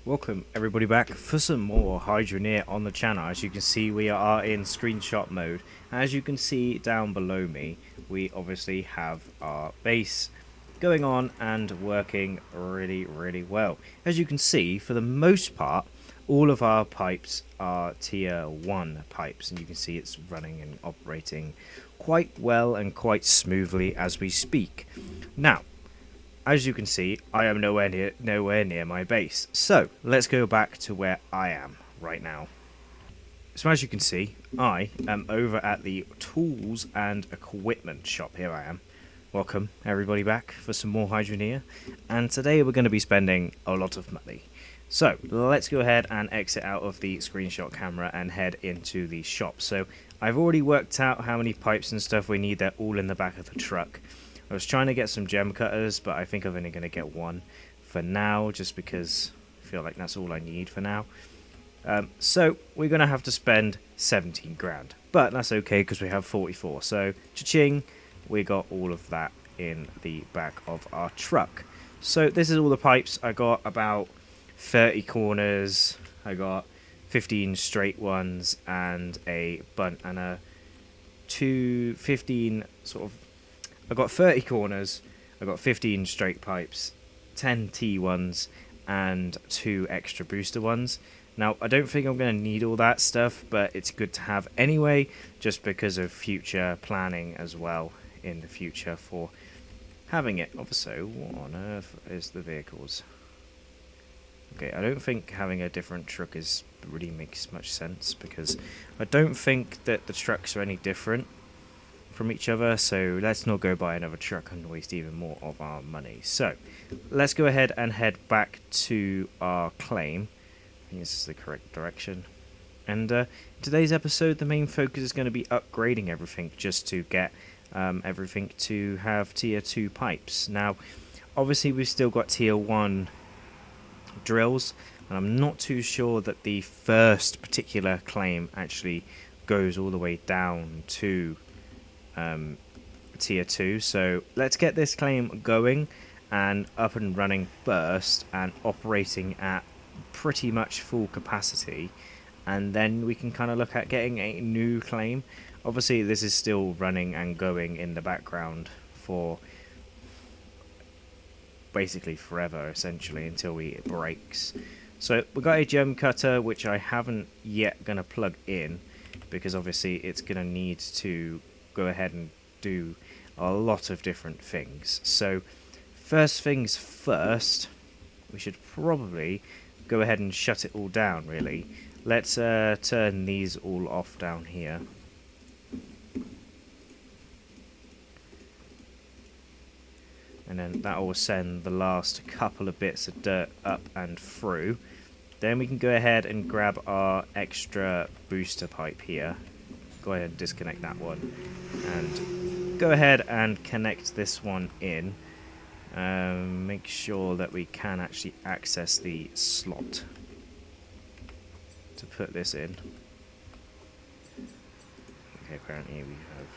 Welcome everybody back for some more Hydroneer on the channel. As you can see, we are in screenshot mode. As you can see down below me, we obviously have our base going on and working really well. As you can see, for the most part, all of our pipes are tier 1 pipes, and you can see it's running and operating quite well and quite smoothly as we speak. Now, as you can see, I am nowhere near my base. So let's go back to where I am right now. So as you can see, I am over at the tools and equipment shop. Here I am. Welcome everybody back for some more Hydroneer. And today we're going to be spending a lot of money. So let's go ahead and exit out of the screenshot camera and head into the shop. So I've already worked out how many pipes and stuff we need. They're all in the back of the truck. I was trying to get some gem cutters, but I think I'm only going to get one for now, just because I feel like that's all I need for now. So we're going to have to spend 17 grand, but that's okay because we have 44. So cha-ching, we got all of that in the back of our truck. So this is all the pipes. I got about 30 corners. I got 15 straight ones and a bunt and a 15 sort of. I got 30 corners, I got 15 straight pipes, 10 T ones, and 2 extra booster ones. Now, I don't think I'm going to need all that stuff, but it's good to have anyway, just because of future planning as well in the future for having it. Also, what on earth is the vehicles? Okay, I don't think having a different truck really makes much sense, because I don't think that the trucks are any different from each other, so let's not go buy another truck and waste even more of our money. So let's go ahead and head back to our claim. I think this is the correct direction. And today's episode, the main focus is going to be upgrading everything just to get everything to have tier 2 pipes. Now obviously we've still got tier 1 drills, and I'm not too sure that the first particular claim actually goes all the way down to tier 2. So let's get this claim going and up and running first and operating at pretty much full capacity, and then we can kind of look at getting a new claim. Obviously this is still running and going in the background for basically forever, essentially, until it breaks. So we got a gem cutter, which I haven't yet gonna plug in, because obviously it's gonna need to go ahead and do a lot of different things. So first things first, we should probably go ahead and shut it all down, really. Let's turn these all off down here. And then that will send the last couple of bits of dirt up and through. Then we can go ahead and grab our extra booster pipe here. Go ahead and disconnect that one, and go ahead and connect this one in. Make sure that we can actually access the slot to put this in. Okay, apparently we have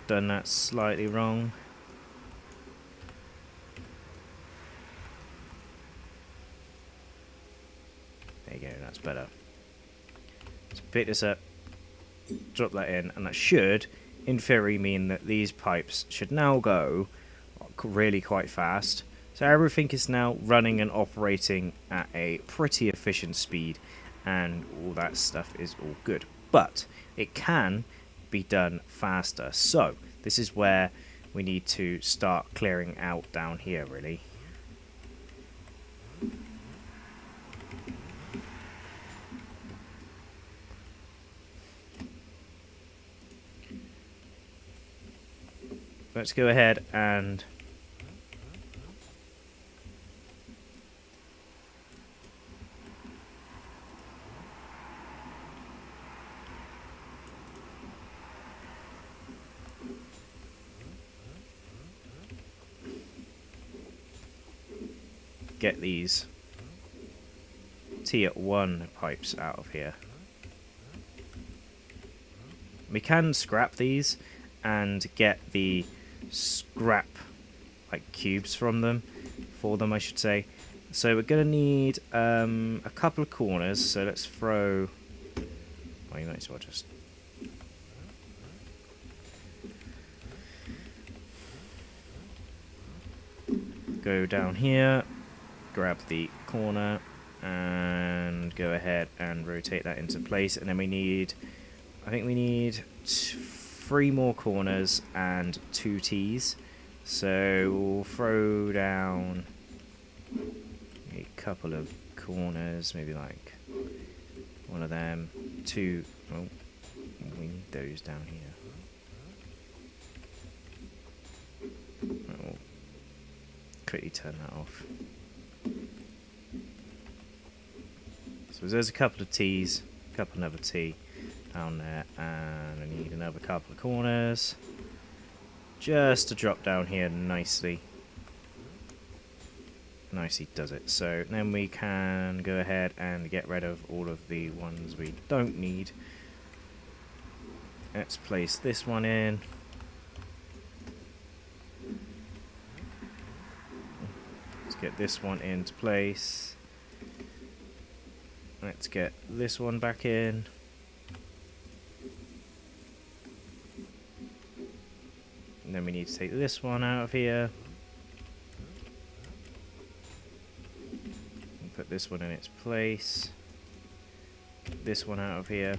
done that slightly wrong. There you go, that's better. So pick this up, drop that in, and that should, in theory, mean that these pipes should now go really quite fast. So everything is now running and operating at a pretty efficient speed, and all that stuff is all good. But it can be done faster. So this is where we need to start clearing out down here, really. Let's go ahead and get these tier 1 pipes out of here. We can scrap these and get the scrap like cubes from them, for them I should say. So we're gonna need a couple of corners. So let's throw. Well, you might as well just. Go down here, grab the corner, and go ahead and rotate that into place. And then we need, I think we need 3 more corners and 2 T's. So we'll throw down a couple of corners, maybe like one of them, 2. Oh, we need those down here. Oh, quickly turn that off. So there's a couple of T's, another T down there, and I need another couple of corners just to drop down here nicely. Nicely does it. So then we can go ahead and get rid of all of the ones we don't need. Let's place this one in. Let's get this one into place. Let's get this one back in. And then we need to take this one out of here. And put this one in its place. Get this one out of here.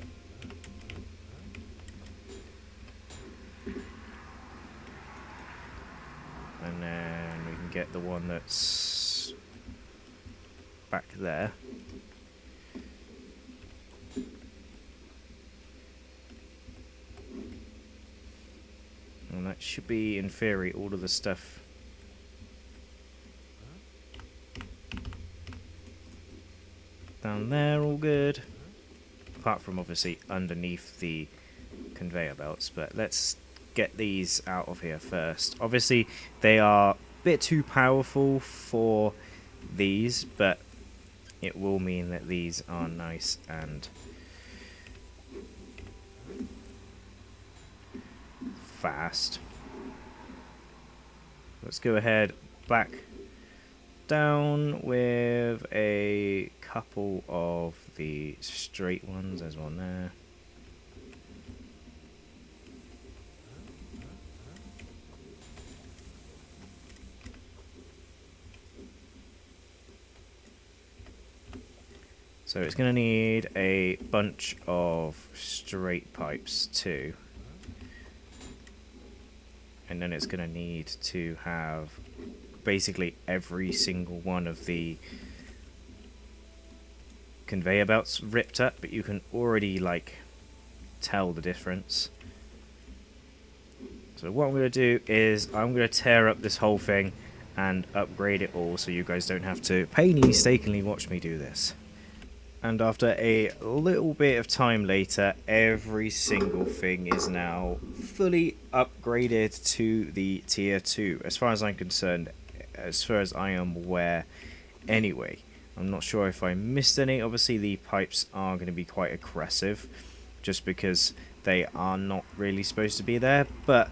And then we can get the one that's back there. And that should be, in theory, all of the stuff down there, all good. Apart from, obviously, underneath the conveyor belts. But let's get these out of here first. Obviously, they are a bit too powerful for these, but it will mean that these are nice and fast. Let's go ahead back down with a couple of the straight ones. There's one there. So it's going to need a bunch of straight pipes too. And then it's going to need to have basically every single one of the conveyor belts ripped up, but you can already like tell the difference. So what I'm going to do is I'm going to tear up this whole thing and upgrade it all so you guys don't have to painstakingly watch me do this. And after a little bit of time later, every single thing is now fully upgraded to the tier 2. As far as I'm concerned, as far as I am aware anyway. I'm not sure if I missed any. Obviously the pipes are going to be quite aggressive, just because they are not really supposed to be there. But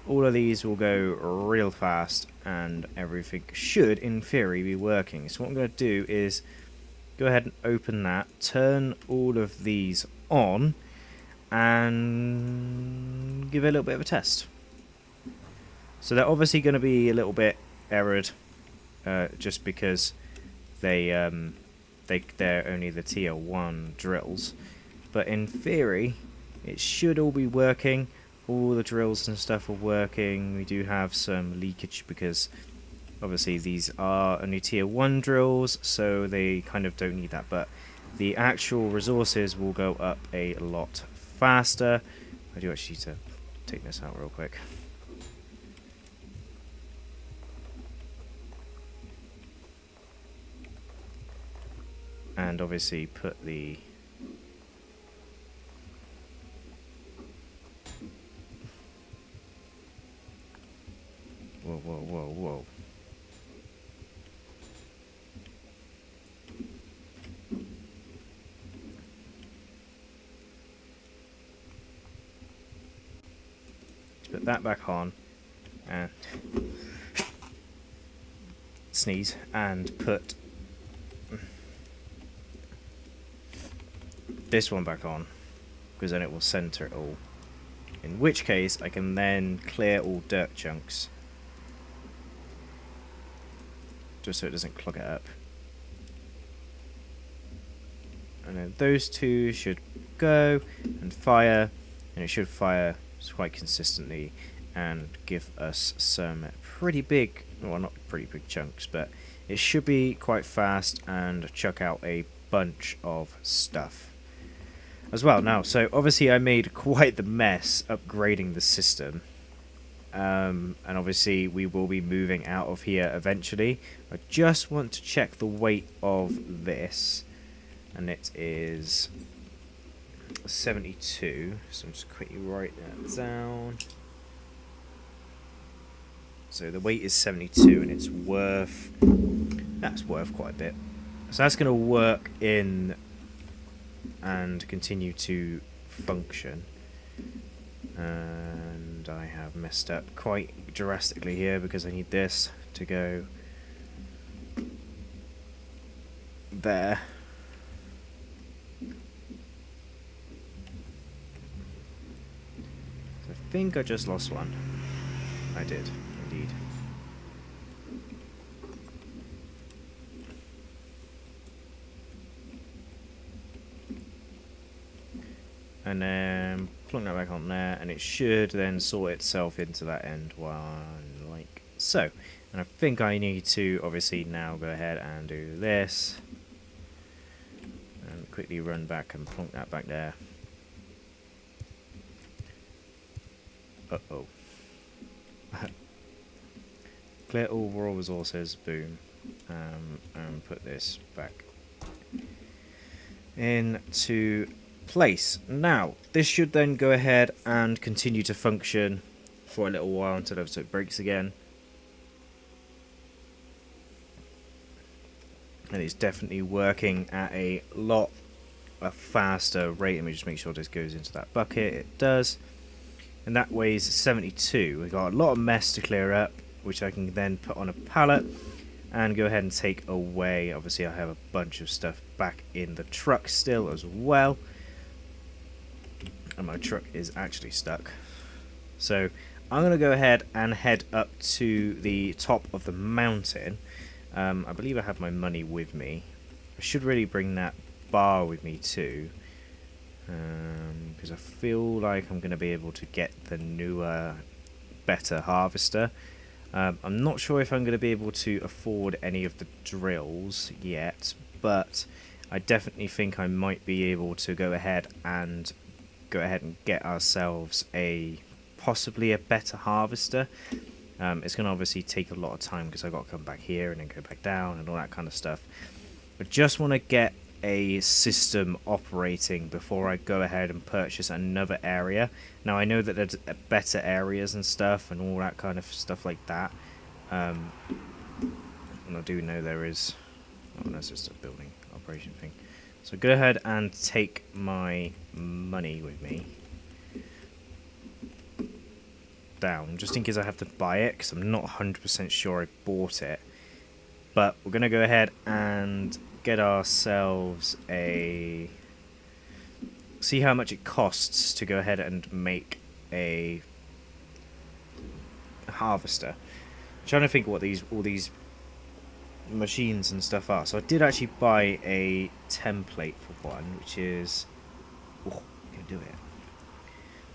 all of these will go real fast, and everything should, in theory, be working. So what I'm going to do is go ahead and open that, turn all of these on, and give it a little bit of a test. So they're obviously going to be a little bit errored, just because they're only the tier 1 drills. But in theory, it should all be working. All the drills and stuff are working. We do have some leakage because obviously these are only tier 1 drills, so they kind of don't need that, but the actual resources will go up a lot faster. I do actually need to take this out real quick. And obviously put the whoa. Put that back on, and sneeze and put this one back on, because then it will center it all. In which case I can then clear all dirt chunks, just so it doesn't clog it up. And then those two should go and fire, and it should fire quite consistently and give us some pretty big, well, not pretty big chunks, but it should be quite fast and chuck out a bunch of stuff as well. Now, so obviously I made quite the mess upgrading the system, and obviously we will be moving out of here eventually. I just want to check the weight of this, and it is 72, so I'm just quickly write that down. So the weight is 72, and that's worth quite a bit. So that's going to work in and continue to function. And I have messed up quite drastically here, because I need this to go there. I think I just lost one. I did, indeed. And then plug that back on there, and it should then sort itself into that end one, like so. And I think I need to obviously now go ahead and do this, and quickly run back and plonk that back there. Uh-oh. Clear all raw resources, boom. And put this back into place. Now, this should then go ahead and continue to function for a little while until it breaks again. And it's definitely working at a faster rate. Let me just make sure this goes into that bucket. It does. And that weighs 72. We've got a lot of mess to clear up, which I can then put on a pallet and go ahead and take away. Obviously, I have a bunch of stuff back in the truck still as well. And my truck is actually stuck. So I'm going to go ahead and head up to the top of the mountain. I believe I have my money with me. I should really bring that bar with me too. Because I feel like I'm going to be able to get the newer, better harvester. I'm not sure if I'm going to be able to afford any of the drills yet, but I definitely think I might be able to go ahead and get ourselves possibly a better harvester. It's going to obviously take a lot of time, because I've got to come back here and then go back down and all that kind of stuff. I just want to get a system operating before I go ahead and purchase another area. Now, I know that there's better areas and stuff and all that kind of stuff like that, and I do know there is. Oh, that's just a building operation thing. So go ahead and take my money with me down, just in case I have to buy it, because I'm not 100% sure I bought it. But we're going to go ahead and get ourselves see how much it costs to go ahead and make a harvester. I'm trying to think what all these machines and stuff are. So I did actually buy a template for one, which is I can do it.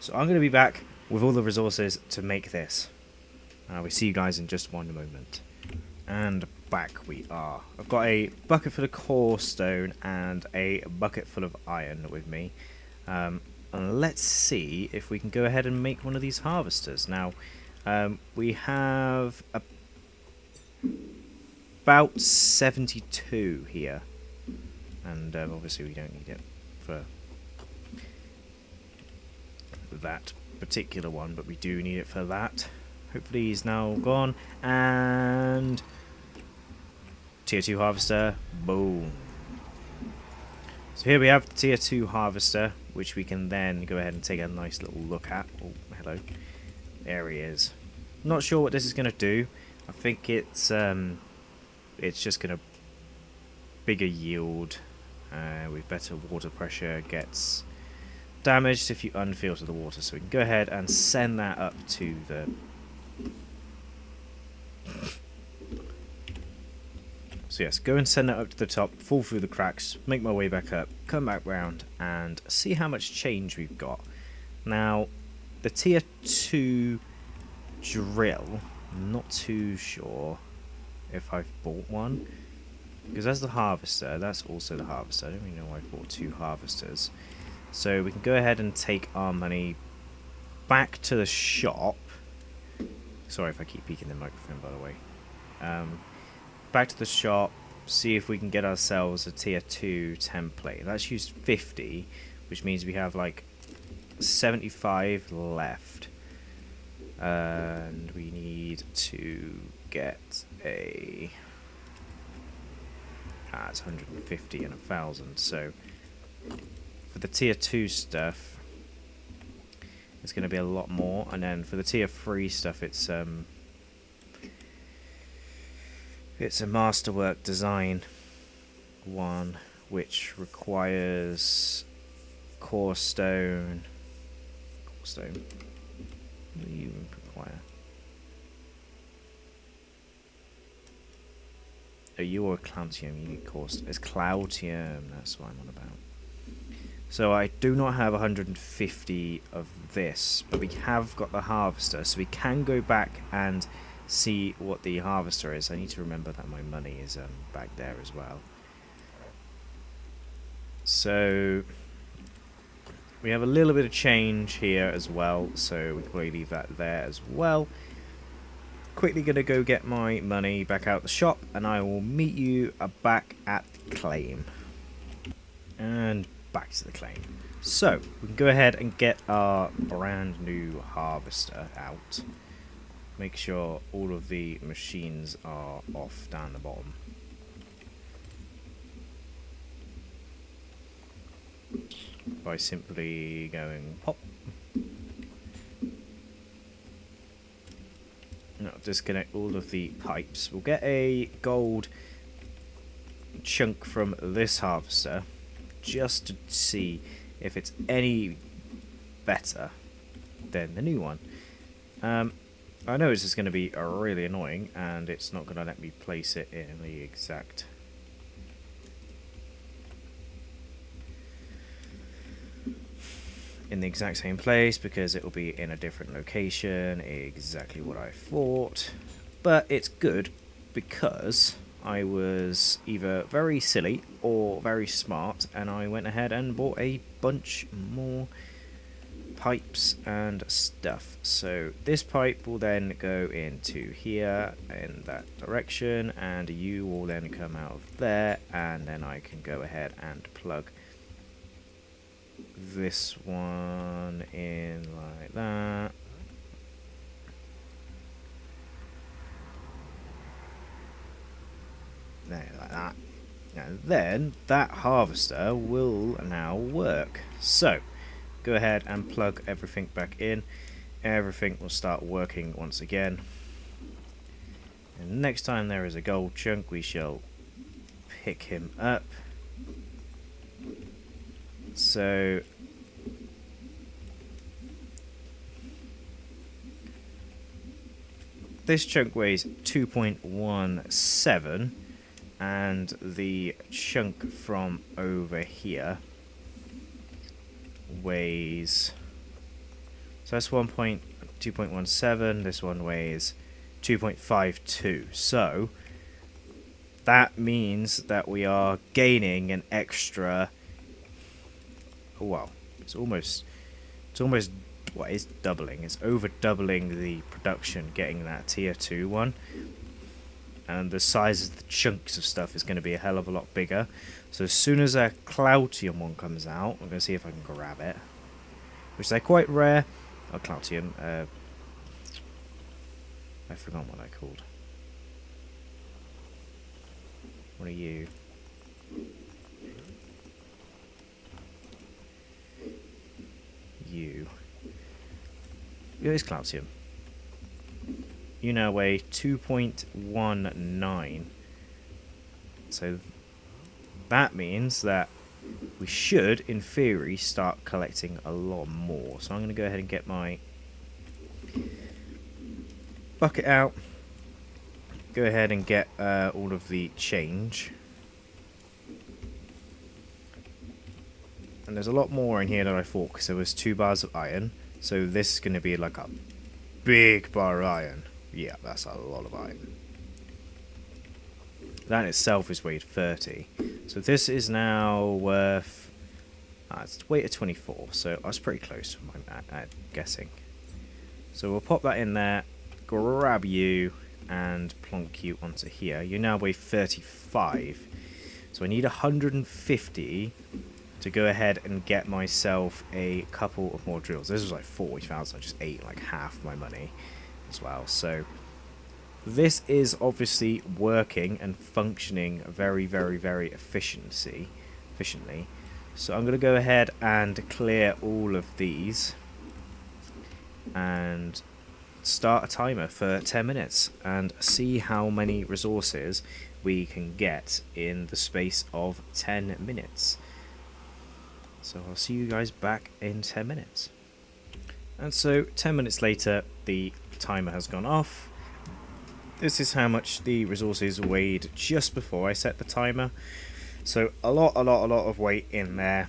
So I'm going to be back with all the resources to make this. We'll see you guys in just one moment. And back we are. I've got a bucket full of core stone and a bucket full of iron with me. And let's see if we can go ahead and make one of these harvesters. Now, we have about 72 here. And obviously we don't need it for that particular one, but we do need it for that. Hopefully he's now gone. And tier 2 harvester, boom. So here we have the tier 2 harvester, which we can then go ahead and take a nice little look at. Oh, hello. There he is. Not sure what this is going to do. I think it's just going to bigger yield with better water pressure. Gets damaged if you unfilter the water, so we can go ahead and send that up to the so yes, go and send that up to the top, fall through the cracks, make my way back up, come back round and see how much change we've got. Now the tier 2 drill, I'm not too sure if I've bought one, because that's the harvester, that's also the harvester. I don't even know why I've bought 2 harvesters. So we can go ahead and take our money back to the shop. Sorry if I keep peeking the microphone, by the way. Back to the shop, see if we can get ourselves a tier 2 template. That's used 50, which means we have like 75 left. And we need to get a... it's 150 and 1,000, so for the tier 2 stuff it's going to be a lot more, and then for the tier 3 stuff it's a masterwork design one, which requires core stone. What do you require? Oh, you are Cloutium, you need core stone. It's Cloutium, that's what I'm on about. So I do not have 150 of this, but we have got the harvester, so we can go back and see what the harvester is. I need to remember that my money is back there as well. So we have a little bit of change here as well, so we can probably leave that there as well. Quickly gonna go get my money back out the shop, and I will meet you back at the claim. And back to the claim. So we can go ahead and get our brand new harvester out. Make sure all of the machines are off down the bottom. By simply going pop. Now disconnect all of the pipes. We'll get a gold chunk from this harvester just to see if it's any better than the new one. I know this is going to be really annoying, and it's not going to let me place it in the exact same place, because it will be in a different location. Exactly what I thought, but it's good because I was either very silly or very smart, and I went ahead and bought a bunch more pipes and stuff. So this pipe will then go into here in that direction, and you will then come out of there, and then I can go ahead and plug this one in like that. There, like that. And then that harvester will now work. So go ahead and plug everything back in. Everything will start working once again. And next time there is a gold chunk, we shall pick him up. So this chunk weighs 2.17, and the chunk from over here weighs, so that's 2.17, this one weighs 2.52, so that means that we are gaining an extra, well, it's almost what is doubling, it's over doubling the production getting that tier 2 one, and the size of the chunks of stuff is going to be a hell of a lot bigger. So as soon as a Cloutium one comes out, I'm going to see if I can grab it, which they're quite rare. Oh, Cloutium, I forgot what they're called. What are you? You. It is Cloutium. you now weigh 2.19. So that means that we should, in theory, start collecting a lot more. So I'm going to go ahead and get my bucket out. Go ahead and get all of the change. And there's a lot more in here than I thought, because there was 2 bars of iron. So this is going to be like a big bar of iron. Yeah, that's a lot of iron. That in itself is weighed 30. So this is now worth... it's weight of 24, so I was pretty close, I'm guessing. So we'll pop that in there, grab you, and plonk you onto here. You now weigh 35. So I need 150 to go ahead and get myself a couple of more drills. This was like 40,000, I just ate like half my money as well. So this is obviously working and functioning very, very, very efficiently. So I'm going to go ahead and clear all of these and start a timer for 10 minutes and see how many resources we can get in the space of 10 minutes. So I'll see you guys back in 10 minutes. And so 10 minutes later, the timer has gone off. This is how much the resources weighed just before I set the timer. So a lot of weight in there.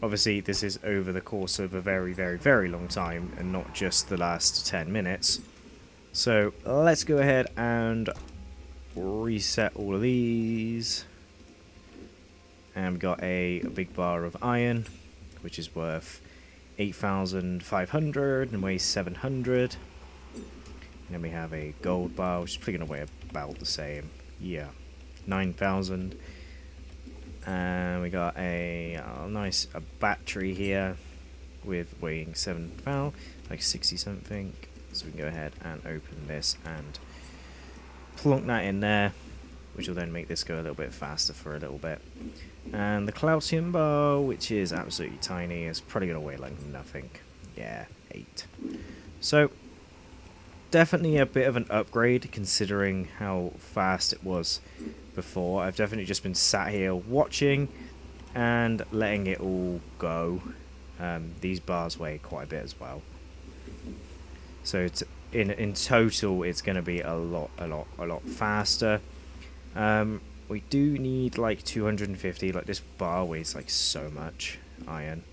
Obviously this is over the course of a very, very, very long time and not just the last 10 minutes. So let's go ahead and reset all of these. And we've got a big bar of iron, which is worth 8,500 and weighs 700. And then we have a gold bar, which is probably going to weigh about the same. Yeah, 9,000. And we got a nice battery here with weighing 7,000, like 60 something. So we can go ahead and open this and plonk that in there, which will then make this go a little bit faster for a little bit. And the calcium bar, which is absolutely tiny, is probably going to weigh like nothing. Yeah, 8. So definitely a bit of an upgrade considering how fast it was before. I've definitely just been sat here watching and letting it all go. These bars weigh quite a bit as well. So it's, in total, it's going to be a lot faster. We do need like 250. Like this bar weighs like so much iron.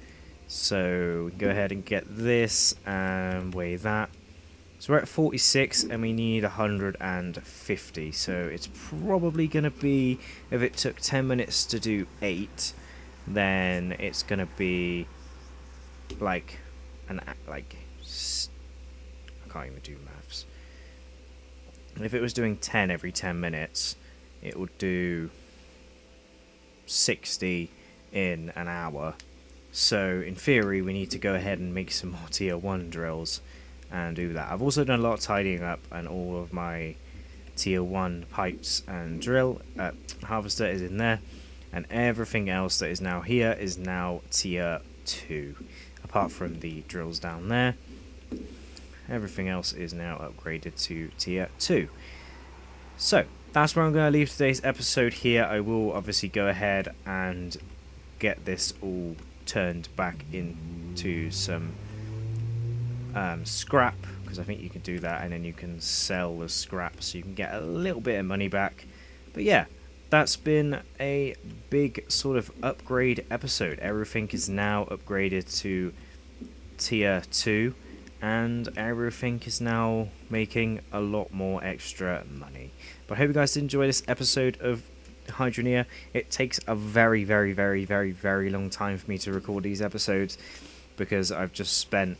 So we can go ahead and get this and weigh that. So we're at 46 and we need 150. So it's probably going to be, if it took 10 minutes to do 8, then it's going to be like I can't even do maths. And if it was doing 10 every 10 minutes, it would do 60 in an hour. So in theory, we need to go ahead and make some more tier 1 drills and do that. I've also done a lot of tidying up, and all of my tier 1 pipes and drill harvester is in there, and everything else that is now here is now tier 2, apart from the drills down there. Everything else is now upgraded to tier 2. So that's where I'm going to leave today's episode here. I will obviously go ahead and get this all turned back into some scrap, because I think you can do that, and then you can sell the scrap so you can get a little bit of money back. But yeah, that's been a big sort of upgrade episode. Everything is now upgraded to tier 2, and everything is now making a lot more extra money. But I hope you guys did enjoy this episode of Hydroneer. It takes a very, very, very, very, very long time for me to record these episodes, because I've just spent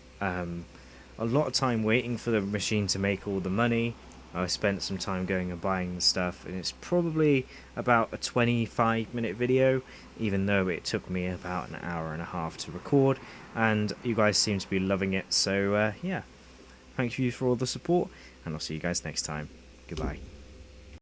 a lot of time waiting for the machine to make all the money. I spent some time going and buying the stuff, and it's probably about a 25-minute video, even though it took me about an hour and a half to record, and you guys seem to be loving it. So yeah, thank you for all the support, and I'll see you guys next time. Goodbye.